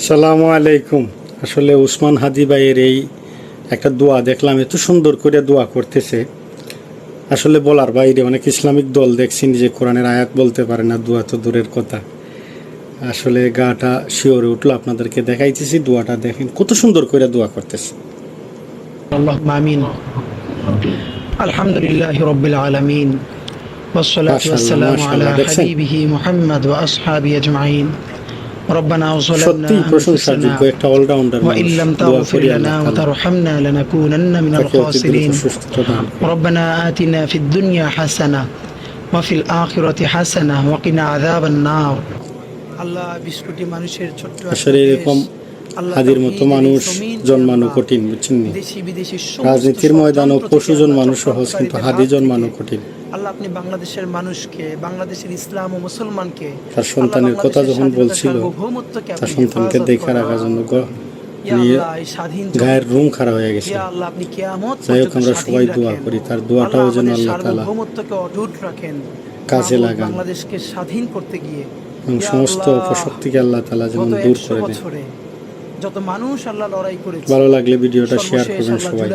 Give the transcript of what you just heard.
সালামু আলাইকুম। আসলে উসমান হাদি ভাইয়ের এই একটা দোয়া দেখলাম, এত সুন্দর করে দোয়া করতেছে, আসলে বলার বাইরে। অনেক ইসলামিক দল দেখছি যে কোরআনের আয়াত বলতে পারে না, দোয়া তো দূরের কথা। আসলে গাটা শিওরে উঠলো, আপনাদেরকে দেখাইতেছি দোয়াটা, দেখেন কত সুন্দর করে দোয়া করতেছে। اللهم آمين. الحمد لله رب العالمين والصلاة মাশাআল্লাহ والسلام على মাশাআল্লাহ, দেখছেন حبيبه محمد وأصحابه أجمعين. ربنا ظلمنا সত্যিই প্রশংসার أنفسنا যোগ্য, একটা অলরাউন্ডার وإن মানুষ। لم দোয়া تغفر করি لنا আল্লাহ তাআলা وترحمنا لنكونن من তাকে অতি দ্রুত الخاسرين. সুস্থতা দান করুন। ربنا آتنا في الدنيا حسنة وفي الآخرة حسنة وقنا عذاب النار. আল্লাহ বিস্কুটি মানুষের ছোট্ট আসলে এরকম হাদির মতো মানুষ জন্মানো কঠিন, বুঝছেন নি? দেশি বিদেশি রাজনীতির ময়দানও পশু জন্মানো সহজ, কিন্তু হাদি জন্মানো কঠিন। আল্লাহ আপনি বাংলাদেশের মানুষকে, বাংলাদেশের ইসলাম ও মুসলমানকে, তার সন্তানের কথা যখন বলছিল, তার সন্তানকে দেখে রাখার জন্য গায়ের রুম খারাপ হয়ে গেছে। যাই হোক, আমরা সবাই দোয়া করি তার দোয়াটাও যেন আল্লাহ তাআলা অটুট রাখেন, কাজে লাগান, বাংলাদেশকে স্বাধীন করতে গিয়ে এবং সমস্ত অপশক্তিকে আল্লাহ তাআলা যেন দূর করে দেন। যত মানুষ আল্লাহ লড়াই করেছে, ভালো লাগলে ভিডিওটা শেয়ার করবেন সবাই।